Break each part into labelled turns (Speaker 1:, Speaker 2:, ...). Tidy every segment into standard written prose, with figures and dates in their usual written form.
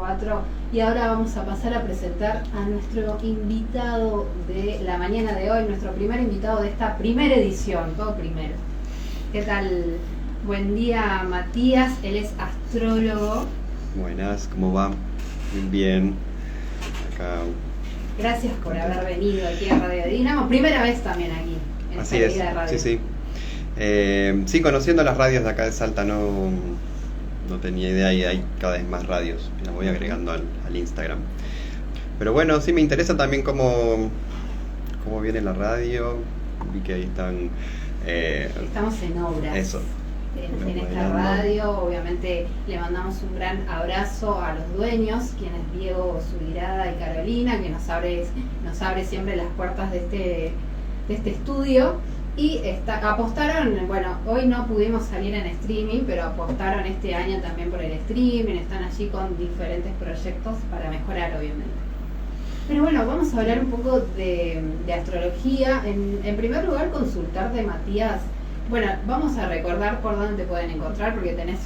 Speaker 1: 4 y ahora vamos a pasar a presentar a nuestro invitado de la mañana de hoy, nuestro primer invitado de esta primera edición, todo primero. ¿Qué tal? Buen día, Matías, él es astrólogo.
Speaker 2: Buenas, ¿cómo va? Bien, acá.
Speaker 1: Gracias por haber venido aquí a Radio Dinamo, primera vez también aquí en
Speaker 2: Así
Speaker 1: esta
Speaker 2: es,
Speaker 1: querida radio.
Speaker 2: sí. Sí, conociendo las radios de acá de Salta no tenía idea y hay cada vez más radios. Las voy agregando al Instagram. Pero bueno, sí me interesa también cómo viene la radio. Vi que ahí están...
Speaker 1: Estamos en obras.
Speaker 2: Eso.
Speaker 1: En esta radio, obviamente le mandamos un gran abrazo a los dueños, quienes Diego Subirada y Carolina, que nos abre siempre las puertas de este estudio. Y apostaron, bueno, hoy no pudimos salir en streaming, pero apostaron este año también por el streaming, están allí con diferentes proyectos para mejorar, obviamente. Pero bueno, vamos a hablar un poco de astrología. En primer lugar, consultarte, Matías. Bueno, vamos a recordar por dónde te pueden encontrar, porque tenés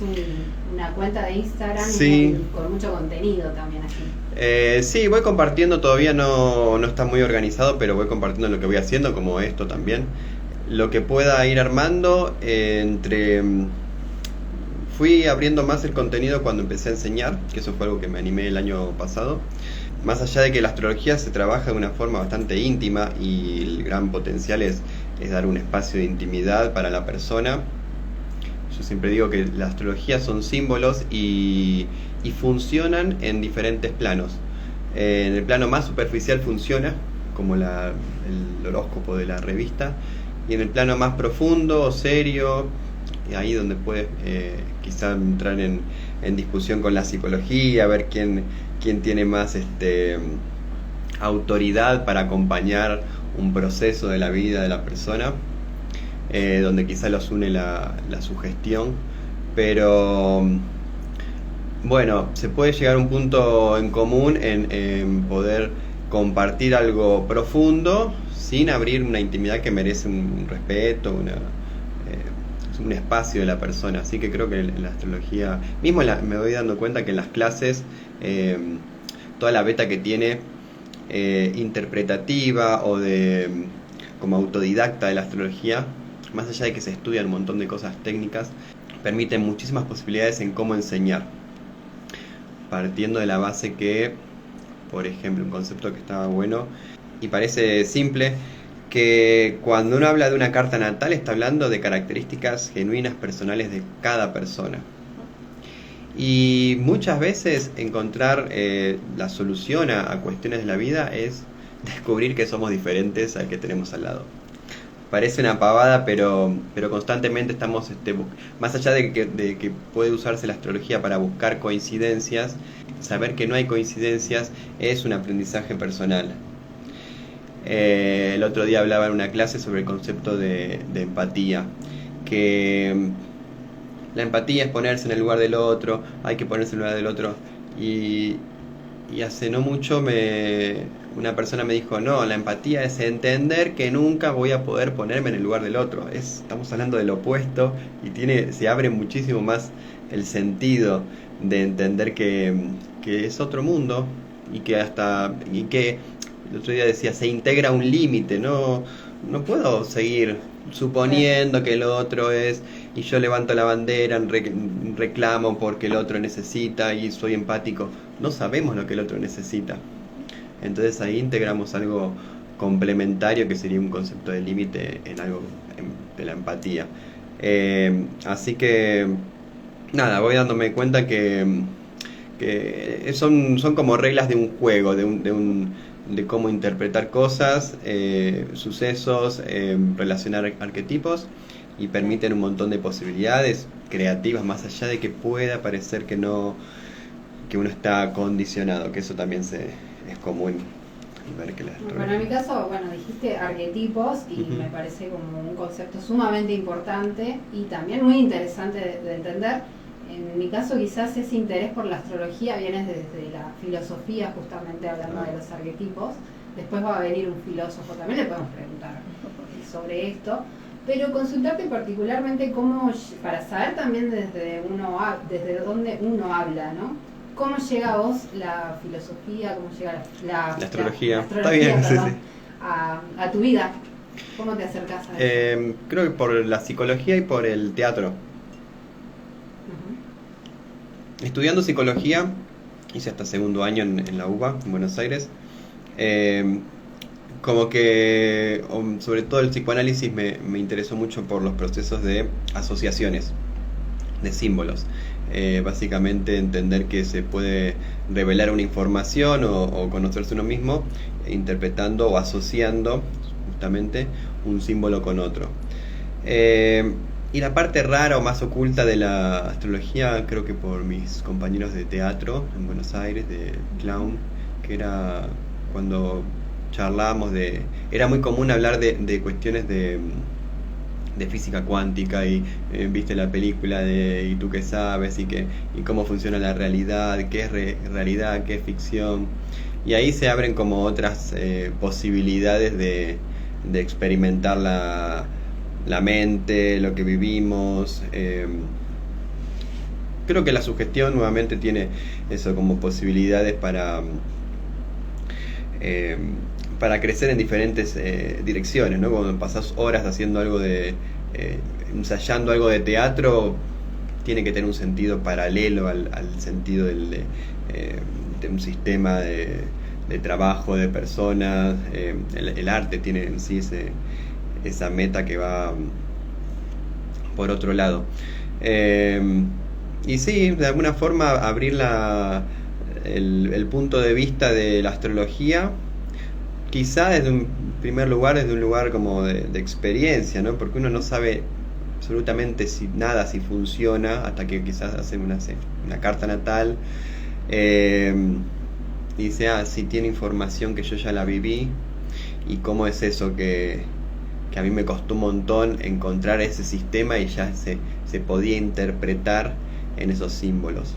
Speaker 1: una cuenta de Instagram,
Speaker 2: sí,
Speaker 1: con mucho contenido también aquí.
Speaker 2: Sí, voy compartiendo, todavía no está muy organizado, pero voy compartiendo lo que voy haciendo, como esto también. Lo que pueda ir armando, fui abriendo más el contenido cuando empecé a enseñar, que eso fue algo que me animé el año pasado. Más allá de que la astrología se trabaja de una forma bastante íntima y el gran potencial es dar un espacio de intimidad para la persona. Yo siempre digo que la astrología son símbolos y funcionan en diferentes planos. En el plano más superficial funciona, como el horóscopo de la revista, y en el plano más profundo, serio, ahí donde puedes quizá entrar en discusión con la psicología, ver quién tiene más autoridad para acompañar un proceso de la vida de la persona, donde quizá los une la sugestión, pero bueno, se puede llegar a un punto en común en poder compartir algo profundo sin abrir una intimidad que merece un respeto, un espacio de la persona. Así que creo que en la astrología, mismo me voy dando cuenta que en las clases, toda la beta que tiene interpretativa o como autodidacta de la astrología, más allá de que se estudian un montón de cosas técnicas, permiten muchísimas posibilidades en cómo enseñar, partiendo de la base que, por ejemplo, un concepto que estaba bueno y parece simple, que cuando uno habla de una carta natal está hablando de características genuinas personales de cada persona. Y muchas veces encontrar la solución a cuestiones de la vida es descubrir que somos diferentes al que tenemos al lado. Parece una pavada, pero constantemente estamos, más allá de que puede usarse la astrología para buscar coincidencias, saber que no hay coincidencias es un aprendizaje personal. El otro día hablaba en una clase sobre el concepto de empatía, que la empatía es ponerse en el lugar del otro, hay que ponerse en el lugar del otro, y hace no mucho una persona me dijo, no, la empatía es entender que nunca voy a poder ponerme en el lugar del otro. Estamos hablando del opuesto y se abre muchísimo más el sentido de entender que es otro mundo y que el otro día decía, se integra un límite, no puedo seguir suponiendo que el otro es, y yo levanto la bandera, reclamo porque el otro necesita y soy empático. No sabemos lo que el otro necesita. Entonces ahí integramos algo complementario que sería un concepto de límite en algo de la empatía. Así que nada, voy dándome cuenta que son como reglas de un juego, de cómo interpretar cosas, sucesos, relacionar arquetipos, y permiten un montón de posibilidades creativas, más allá de que pueda parecer que uno está condicionado, que eso también es común ver que la astrología.
Speaker 1: Bueno, en mi caso, dijiste arquetipos y me parece como un concepto sumamente importante y también muy interesante de entender. En mi caso, quizás ese interés por la astrología viene desde la filosofía, justamente hablando de los arquetipos. Después va a venir un filósofo, también le podemos preguntar sobre esto, pero consultarte particularmente para saber también desde dónde uno habla, ¿no? ¿Cómo llega a vos la filosofía, cómo llega
Speaker 2: La astrología.
Speaker 1: la
Speaker 2: Está bien, sí,
Speaker 1: perdón,
Speaker 2: sí.
Speaker 1: a tu vida? ¿Cómo te acercás a eso?
Speaker 2: Creo que por la psicología y por el teatro.
Speaker 1: Ujú.
Speaker 2: Estudiando psicología, hice hasta segundo año en la UBA, en Buenos Aires. Como que, sobre todo el psicoanálisis me interesó mucho por los procesos de asociaciones, de símbolos. Básicamente entender que se puede revelar una información o conocerse uno mismo interpretando o asociando justamente un símbolo con otro. Y la parte rara o más oculta de la astrología, creo que por mis compañeros de teatro en Buenos Aires, de clown, que era cuando charlábamos de... Era muy común hablar de cuestiones de física cuántica y viste la película de ¿y tú qué sabes? Y cómo funciona la realidad, qué es realidad, qué es ficción. Y ahí se abren como otras posibilidades de experimentar la mente, lo que vivimos. Creo que la sugestión nuevamente tiene eso como posibilidades para crecer en diferentes direcciones, ¿no? Cuando pasás horas haciendo algo ensayando algo de teatro, tiene que tener un sentido paralelo al sentido de un sistema de trabajo, de personas. El arte tiene en sí esa meta que va por otro lado. Y sí, de alguna forma abrir el punto de vista de la astrología, quizá desde un primer lugar, desde un lugar como de experiencia, ¿no? Porque uno no sabe absolutamente si funciona hasta que quizás hacen una carta natal y dice, si tiene información que yo ya la viví, y cómo es eso que a mí me costó un montón encontrar ese sistema y ya se podía interpretar en esos símbolos.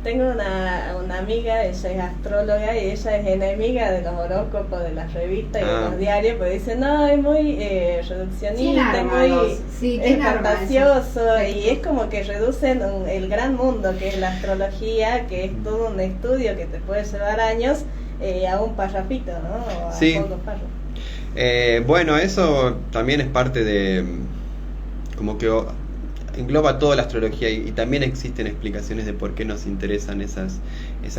Speaker 3: Tengo una amiga, ella es astróloga y ella es enemiga de los horóscopos de las revistas y de los diarios, porque dice, no, es muy reduccionista, es muy fantasioso, y es como que reducen el gran mundo que es la astrología, que es todo un estudio que te puede llevar años, a un párrafito, ¿no? O a
Speaker 2: sí.
Speaker 3: pocos párrafos.
Speaker 2: Bueno, eso también es parte de, como que engloba toda la astrología y también existen explicaciones de por qué nos interesan esas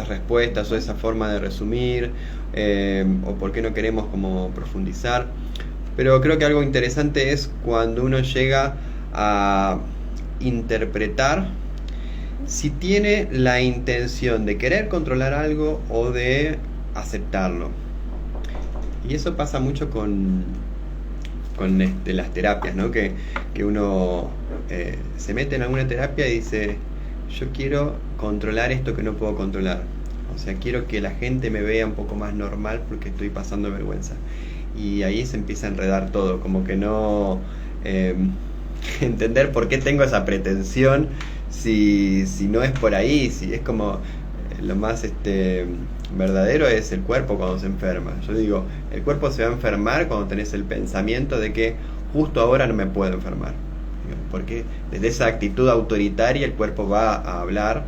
Speaker 2: respuestas o esa forma de resumir, o por qué no queremos como profundizar. Pero creo que algo interesante es cuando uno llega a interpretar si tiene la intención de querer controlar algo o de aceptarlo. Y eso pasa mucho con las terapias, ¿no? Que uno se mete en alguna terapia y dice, yo quiero controlar esto que no puedo controlar. O sea, quiero que la gente me vea un poco más normal porque estoy pasando vergüenza. Y ahí se empieza a enredar todo, como que no entender por qué tengo esa pretensión si no es por ahí, si es como lo más verdadero es el cuerpo cuando se enferma. Yo digo, el cuerpo se va a enfermar cuando tenés el pensamiento de que justo ahora no me puedo enfermar, porque desde esa actitud autoritaria el cuerpo va a hablar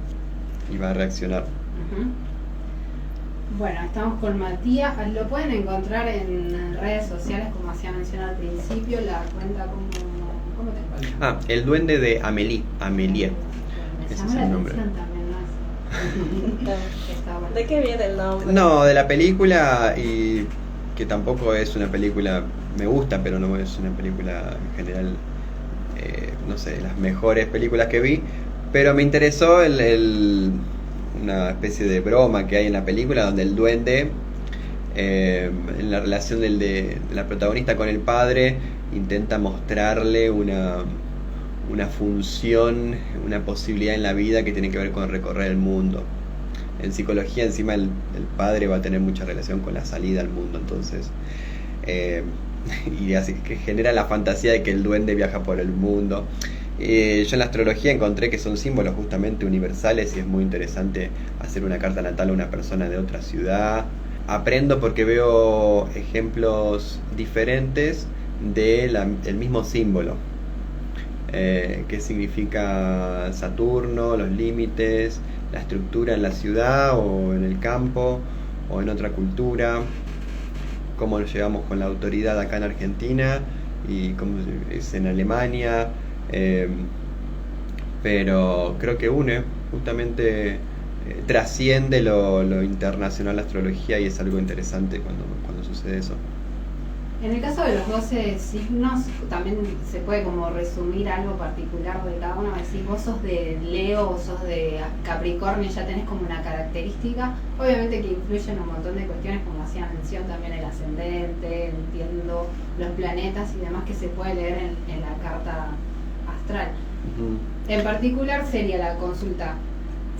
Speaker 2: y va a reaccionar.
Speaker 1: Uh-huh. Bueno, estamos con Matías, lo pueden encontrar en redes sociales como hacía mencionado al principio, la cuenta ¿cómo te encuentras?
Speaker 2: El duende de Amélie. Ese es el nombre.
Speaker 3: ¿De qué viene el nombre?
Speaker 2: No, de la película, y que tampoco es una película, me gusta, pero no es una película en general, no sé, las mejores películas que vi, pero me interesó una especie de broma que hay en la película donde el duende, en la relación de la protagonista con el padre, intenta mostrarle una función, una posibilidad en la vida que tiene que ver con recorrer el mundo. En psicología encima el padre va a tener mucha relación con la salida al mundo, entonces y así que genera la fantasía de que el duende viaja por el mundo. Yo en la astrología encontré que son símbolos justamente universales y es muy interesante hacer una carta natal a una persona de otra ciudad. Aprendo porque veo ejemplos diferentes del mismo símbolo. ¿Qué significa Saturno, los límites, la estructura en la ciudad o en el campo o en otra cultura, cómo lo llevamos con la autoridad acá en Argentina y cómo es en Alemania, pero creo que une, justamente trasciende lo internacional la astrología, y es algo interesante cuando sucede eso.
Speaker 1: En el caso de los 12 signos, también se puede como resumir algo particular de cada uno. Decir, vos sos de Leo o sos de Capricornio, ya tenés como una característica. Obviamente que influyen un montón de cuestiones, como hacía mención también el ascendente, entiendo los planetas y demás que se puede leer en la carta astral. Uh-huh. En particular sería la consulta,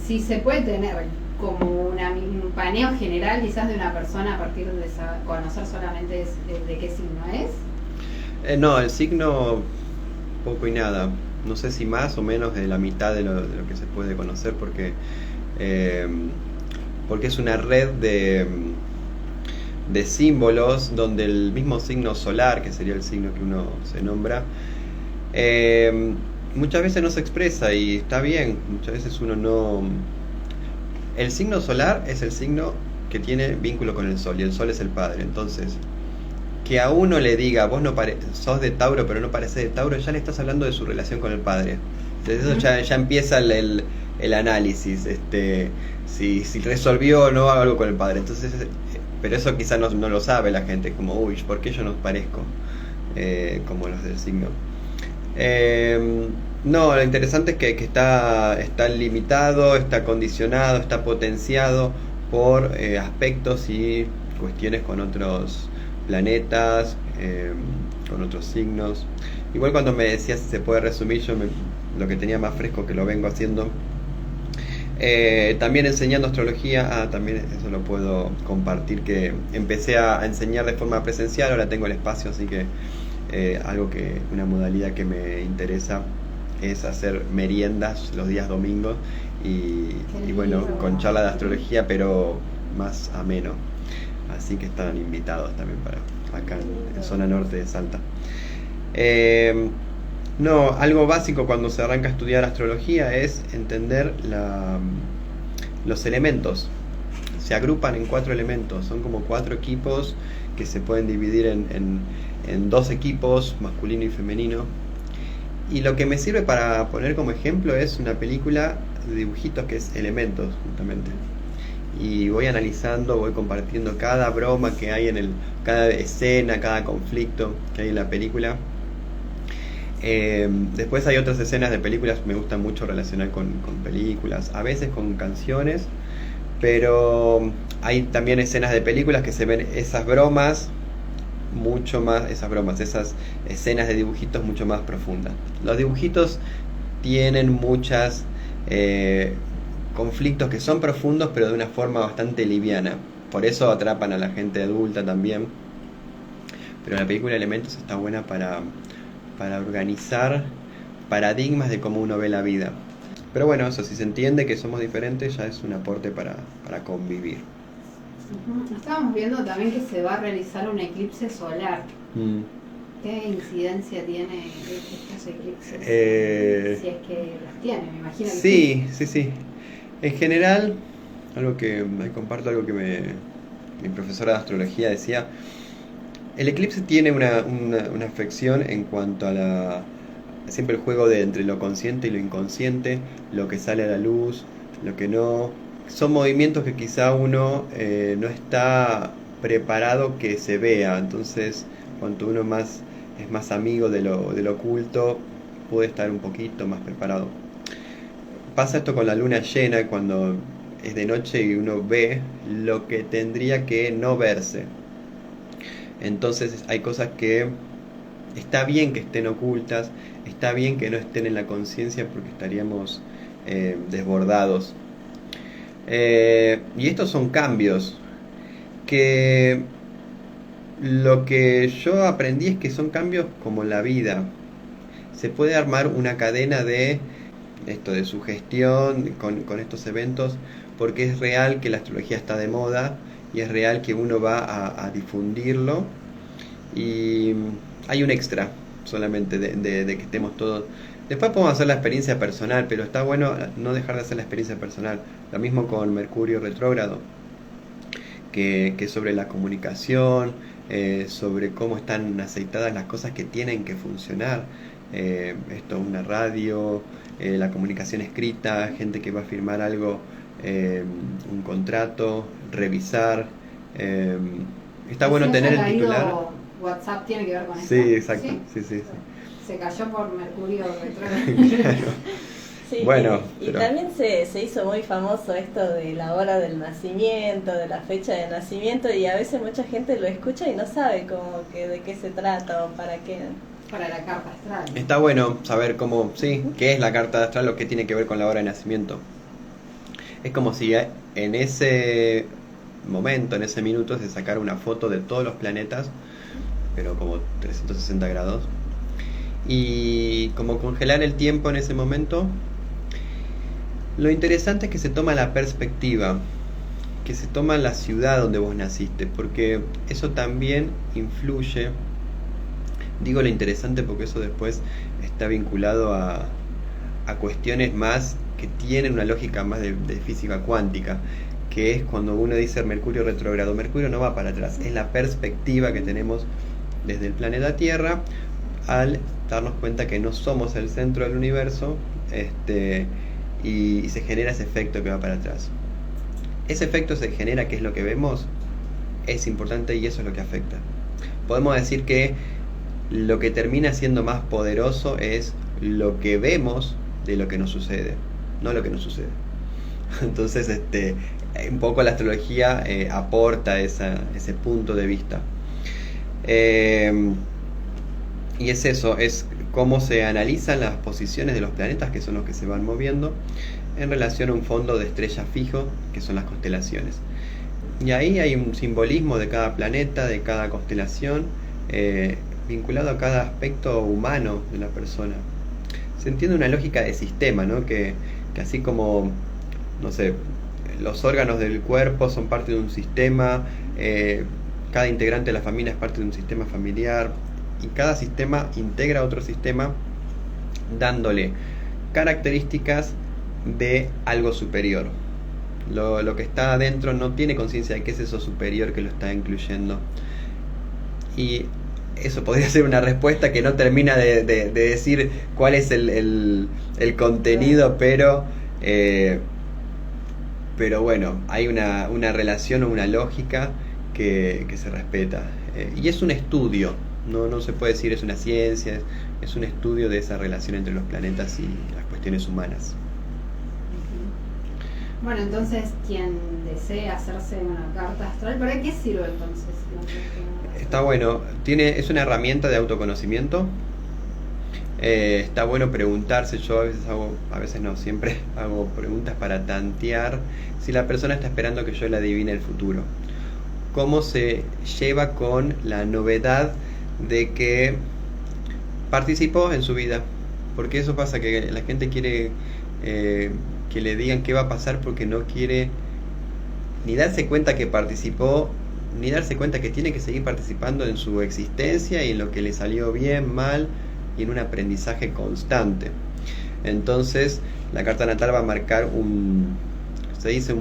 Speaker 1: si se puede tener como un paneo general quizás de una persona a partir de conocer solamente de qué signo es.
Speaker 2: No, el signo poco y nada, no sé si más o menos de la mitad de lo que se puede conocer, porque es una red de símbolos donde el mismo signo solar, que sería el signo que uno se nombra, muchas veces no se expresa, y está bien, muchas veces uno no... El signo solar es el signo que tiene vínculo con el sol, y el sol es el padre. Entonces, que a uno le diga, vos no sos de Tauro pero no pareces de Tauro, ya le estás hablando de su relación con el padre. Desde eso ya empieza el análisis, si resolvió o no algo con el padre. Entonces, pero eso quizás no lo sabe la gente, como, uy, ¿por qué yo no parezco como los del signo? No, lo interesante es que está limitado, está condicionado, está potenciado por aspectos y cuestiones con otros planetas, con otros signos. Igual cuando me decías si se puede resumir, lo que tenía más fresco, que lo vengo haciendo, también enseñando astrología, también eso lo puedo compartir, que empecé a enseñar de forma presencial, ahora tengo el espacio, así que una modalidad que me interesa es hacer meriendas los días domingos y bueno, con charla de astrología, pero más ameno. Así que están invitados también para acá en zona norte de Salta. No, algo básico cuando se arranca a estudiar astrología es entender los elementos. Se agrupan en 4 elementos, son como 4 equipos que se pueden dividir en 2 equipos, masculino y femenino. Y lo que me sirve para poner como ejemplo es una película de dibujitos que es Elementos, justamente. Y voy analizando, voy compartiendo cada broma que hay cada escena, cada conflicto que hay en la película. Después hay otras escenas de películas que me gusta mucho relacionar con películas, a veces con canciones, pero hay también escenas de películas que se ven esas bromas, esas escenas de dibujitos mucho más profundas. Los dibujitos tienen muchos conflictos que son profundos, pero de una forma bastante liviana. Por eso atrapan a la gente adulta también. Pero la película Elementos está buena para organizar paradigmas de cómo uno ve la vida. Pero bueno, eso, si se entiende que somos diferentes, ya es un aporte para convivir.
Speaker 1: Estábamos viendo también que se va a realizar un eclipse solar. ¿Qué incidencia tiene estos eclipses? Si es que los tiene, me imagino que
Speaker 2: sí. En general, comparto algo que mi profesora de astrología decía. El eclipse tiene una afección en cuanto a siempre el juego entre lo consciente y lo inconsciente, lo que sale a la luz, lo que no. Son movimientos que quizá uno no está preparado que se vea. Entonces, cuanto uno es más amigo de lo oculto, puede estar un poquito más preparado. Pasa esto con la luna llena, cuando es de noche y uno ve lo que tendría que no verse. Entonces hay cosas que está bien que estén ocultas, está bien que no estén en la conciencia, porque estaríamos desbordados. Y estos son cambios que lo que yo aprendí es que son cambios como la vida. Se puede armar una cadena de sugestión con estos eventos, porque es real que la astrología está de moda y es real que uno va a difundirlo, y hay un extra solamente de que estemos todos Después podemos hacer la experiencia personal, pero está bueno no dejar de hacer la experiencia personal. Lo mismo con Mercurio retrógrado, que es sobre la comunicación, sobre cómo están aceitadas las cosas que tienen que funcionar. Esto, una radio, la comunicación escrita, gente que va a firmar algo, un contrato, revisar. Está bueno tener el titular.
Speaker 1: WhatsApp tiene que ver con eso.
Speaker 2: Sí, exacto. Sí.
Speaker 1: Se cayó por Mercurio retrógrado.
Speaker 2: Claro.
Speaker 3: Sí,
Speaker 2: bueno,
Speaker 3: y también se hizo muy famoso esto de la hora del nacimiento, de la fecha de nacimiento, y a veces mucha gente lo escucha y no sabe como que de qué se trata o para qué.
Speaker 1: Para la carta astral.
Speaker 2: Está bueno saber cómo, qué es la carta astral o qué tiene que ver con la hora de nacimiento. Es como si en ese momento, en ese minuto, se sacara una foto de todos los planetas, pero como 360 grados, y como congelar el tiempo en ese momento. Lo interesante es que se toma la perspectiva, que se toma la ciudad donde vos naciste, porque eso también influye. Digo lo interesante porque eso después está vinculado a cuestiones más que tienen una lógica más de física cuántica, que es cuando uno dice Mercurio retrógrado. Mercurio no va para atrás, es la perspectiva que tenemos desde el planeta Tierra al darnos cuenta que no somos el centro del universo, y se genera ese efecto que va para atrás. Ese efecto se genera, que es lo que vemos, es importante y eso es lo que afecta. Podemos decir que lo que termina siendo más poderoso es lo que vemos de lo que nos sucede, no lo que nos sucede. Entonces, un poco la astrología aporta ese punto de vista. Y es eso, es cómo se analizan las posiciones de los planetas, que son los que se van moviendo, en relación a un fondo de estrella fijo, que son las constelaciones. Y ahí hay un simbolismo de cada planeta, de cada constelación, vinculado a cada aspecto humano de la persona. Se entiende una lógica de sistema, ¿no? Que así como, no sé, los órganos del cuerpo son parte de un sistema, cada integrante de la familia es parte de un sistema familiar, y cada sistema integra otro sistema dándole características de algo superior. Lo que está adentro no tiene conciencia de qué es eso superior que lo está incluyendo. Y eso podría ser una respuesta que no termina de decir cuál es el contenido, pero bueno, hay una relación o una lógica que se respeta. Y es un estudio, no se puede decir es una ciencia, es un estudio de esa relación entre los planetas y las cuestiones humanas.
Speaker 1: Bueno, entonces, quien desee hacerse una carta astral, ¿para qué sirve entonces?
Speaker 2: Está bueno, es una herramienta de autoconocimiento. Está bueno preguntarse, yo a veces no, siempre hago preguntas para tantear si la persona está esperando que yo le adivine el futuro. Cómo se lleva con la novedad de que participó en su vida, porque eso pasa, que la gente quiere que le digan qué va a pasar, porque no quiere ni darse cuenta que participó, ni darse cuenta que tiene que seguir participando en su existencia y en lo que le salió bien, mal, y en un aprendizaje constante. Entonces la carta natal va a marcar un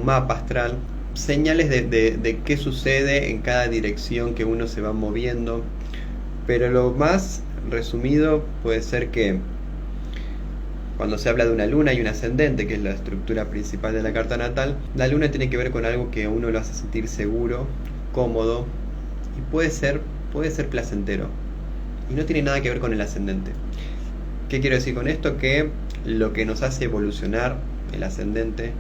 Speaker 2: mapa astral, señales de qué sucede en cada dirección que uno se va moviendo. Pero lo más resumido puede ser que cuando se habla de una luna y un ascendente, que es la estructura principal de la carta natal, la luna tiene que ver con algo que a uno lo hace sentir seguro, cómodo, y puede ser placentero. Y no tiene nada que ver con el ascendente. ¿Qué quiero decir con esto? Que lo que nos hace evolucionar, el ascendente,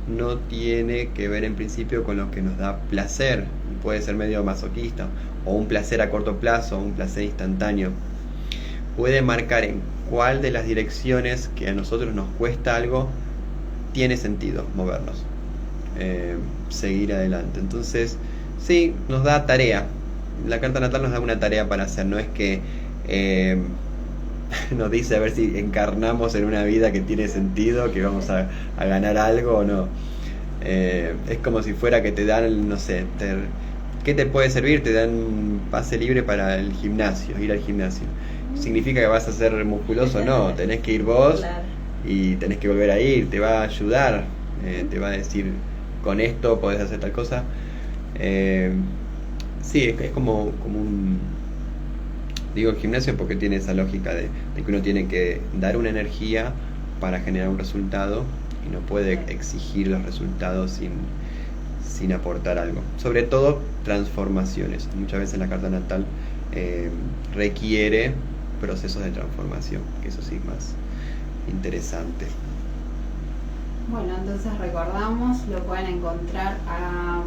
Speaker 2: no tiene que ver en principio con lo que nos da placer. Puede ser medio masoquista, o un placer a corto plazo, o un placer instantáneo. Puede marcar en cuál de las direcciones que a nosotros nos cuesta algo tiene sentido movernos, seguir adelante. Entonces, sí, nos da tarea. La carta natal nos da una tarea para hacer, no es que nos dice a ver si encarnamos en una vida que tiene sentido, que vamos a ganar algo o no. Es como si fuera que te dan, no sé, ¿qué te puede servir? Te dan un pase libre para el gimnasio, ir al gimnasio. significa que vas a ser musculoso, no, tenés que ir vos y tenés que volver a ir, te va a ayudar, te va a decir, con esto podés hacer tal cosa. Sí, es como un... Digo gimnasio porque tiene esa lógica de que uno tiene que dar una energía para generar un resultado y no puede exigir los resultados sin aportar algo. Sobre todo transformaciones. Muchas veces la carta natal requiere procesos de transformación, que eso sí es más interesante.
Speaker 1: Bueno, entonces recordamos, lo pueden encontrar a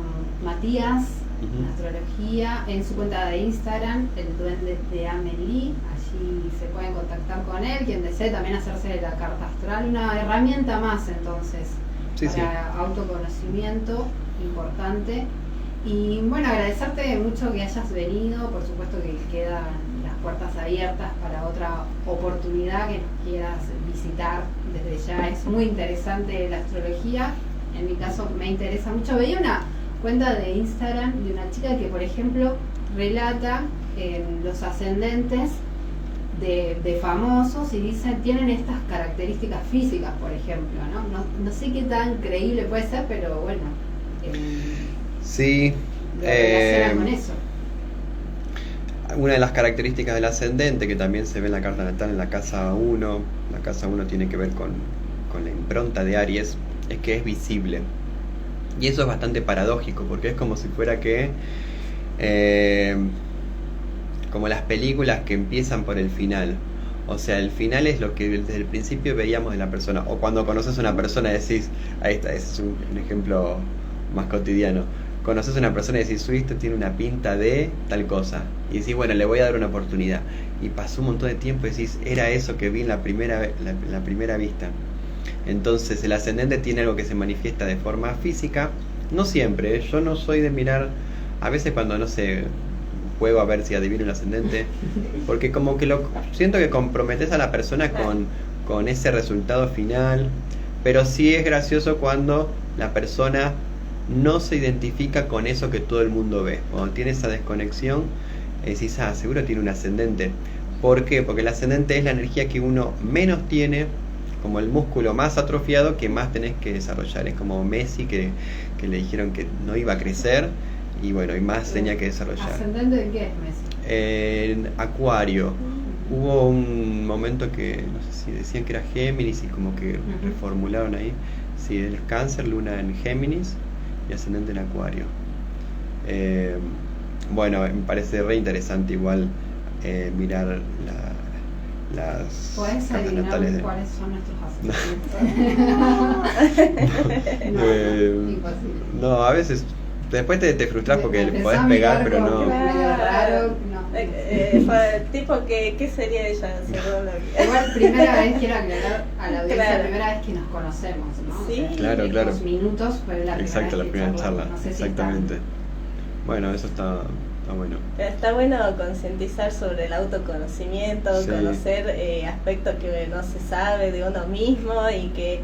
Speaker 1: Matías, en astrología, en su cuenta de Instagram, el duende de Amelie. Allí se pueden contactar con él, quien desee también hacerse de la carta astral, una herramienta más entonces para autoconocimiento importante. Y bueno, agradecerte mucho que hayas venido, por supuesto que quedan las puertas abiertas para otra oportunidad que nos quieras visitar desde ya. Es muy interesante la astrología, en mi caso me interesa mucho. Veía una cuenta de Instagram de una chica que, por ejemplo, relata los ascendentes de famosos y dice, tienen estas características físicas, por ejemplo, no sé qué tan creíble puede ser, pero bueno,
Speaker 2: sí,
Speaker 1: lo relaciona con eso.
Speaker 2: Una de las características del ascendente, que también se ve en la carta natal en la casa 1, la casa 1 tiene que ver con la impronta de Aries, es que es visible. Y eso es bastante paradójico, porque es como si fuera que como las películas que empiezan por el final. O sea, el final es lo que desde el principio veíamos de la persona. O cuando conoces a una persona y decís, ahí está, ese es un ejemplo más cotidiano. Conoces a una persona y decís, esto tiene una pinta de tal cosa. Y decís, bueno, le voy a dar una oportunidad. Y pasó un montón de tiempo y decís, era eso que vi en la primera vista. Entonces el ascendente tiene algo que se manifiesta de forma física. No siempre, yo no soy de mirar. A veces cuando, no sé, juego a ver si adivino el ascendente, porque como que siento que comprometes a la persona con ese resultado final. Pero sí es gracioso cuando la persona no se identifica con eso que todo el mundo ve. Cuando tiene esa desconexión, decís, seguro tiene un ascendente. ¿Por qué? Porque el ascendente es la energía que uno menos tiene, como el músculo más atrofiado que más tenés que desarrollar. Es como Messi que le dijeron que no iba a crecer y bueno, y más tenía que desarrollar.
Speaker 1: ¿Ascendente de qué es Messi?
Speaker 2: En Acuario. Hubo un momento que no sé si decían que era Géminis y como que reformularon ahí. Sí, el Cáncer, Luna en Géminis y ascendente en Acuario. Bueno, me parece re interesante igual mirar las
Speaker 1: ¿Puedes adivinar
Speaker 2: natales
Speaker 1: cuáles son nuestros ascendentes?
Speaker 2: No, a veces después te frustras porque le podés pegar, pero no.
Speaker 1: Raro,
Speaker 3: tipo ¿qué sería ella?
Speaker 1: Igual primera vez quiero aclarar a la audiencia, primera vez que nos conocemos, ¿no?
Speaker 3: Sí,
Speaker 2: claro.
Speaker 1: Unos minutos fue la
Speaker 2: primera charla.
Speaker 1: No sé
Speaker 2: exactamente. Bueno, eso está bueno.
Speaker 3: Está bueno concientizar sobre el autoconocimiento, conocer aspectos que no se sabe de uno mismo y que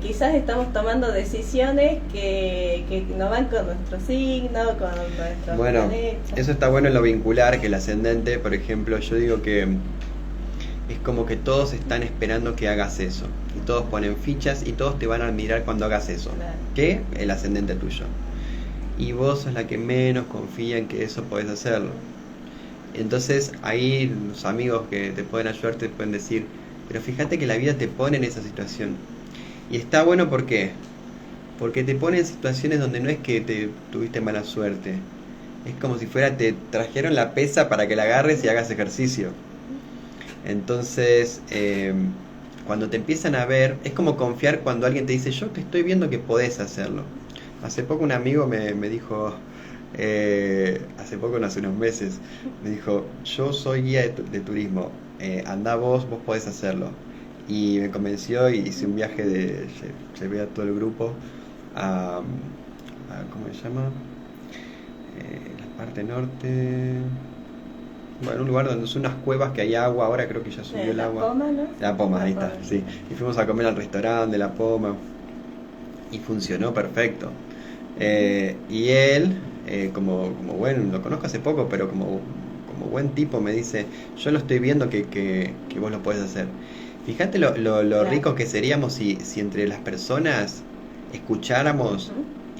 Speaker 3: quizás estamos tomando decisiones que no van con nuestro signo, con nuestro planeta.
Speaker 2: Eso está bueno en lo vincular, que el ascendente, por ejemplo, yo digo que es como que todos están esperando que hagas eso y todos ponen fichas y todos te van a admirar cuando hagas eso, que el ascendente tuyo. Y vos sos la que menos confía en que eso podés hacerlo. Entonces ahí los amigos que te pueden ayudar te pueden decir, pero fíjate que la vida te pone en esa situación. Y está bueno, ¿por qué? Porque te pone en situaciones donde no es que te tuviste mala suerte. Es como si fuera, te trajeron la pesa para que la agarres y hagas ejercicio. Entonces, cuando te empiezan a ver, es como confiar cuando alguien te dice, yo te estoy viendo que podés hacerlo. Hace poco un amigo me dijo, hace unos meses, me dijo, yo soy guía de turismo, andá vos podés hacerlo. Y me convenció y hice un viaje llevé a todo el grupo a ¿cómo se llama? La parte norte, bueno, un lugar donde son unas cuevas que hay agua, ahora creo que ya subió el agua.
Speaker 3: La Poma, ¿no?
Speaker 2: La Poma, ahí está, sí. Y fuimos a comer al restaurante de La Poma y funcionó perfecto. Y él, como bueno, lo conozco hace poco, pero como como buen tipo me dice, yo lo estoy viendo que vos lo podés hacer. Fíjate lo ricos que seríamos si entre las personas escucháramos,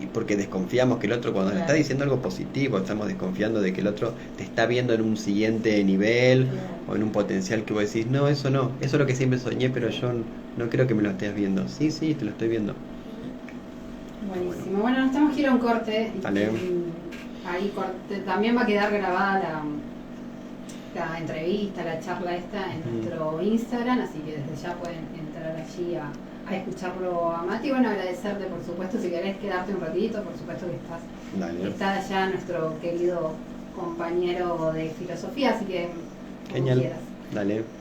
Speaker 2: y porque desconfiamos que el otro, cuando nos está diciendo algo positivo, estamos desconfiando de que el otro te está viendo en un siguiente nivel o en un potencial que vos decís, no, eso es lo que siempre soñé, pero yo no creo que me lo estés viendo. Sí, te lo estoy viendo.
Speaker 1: Buenísimo. Bueno, nos tenemos que ir a un corte.
Speaker 2: Dale.
Speaker 1: Ahí también va a quedar grabada la entrevista, la charla esta en nuestro Instagram, así que desde ya pueden entrar allí a escucharlo a Mati. Bueno, agradecerte, por supuesto, si querés quedarte un ratito, por supuesto que está allá nuestro querido compañero de filosofía, así que como
Speaker 2: genial.
Speaker 1: quieras.
Speaker 2: Dale.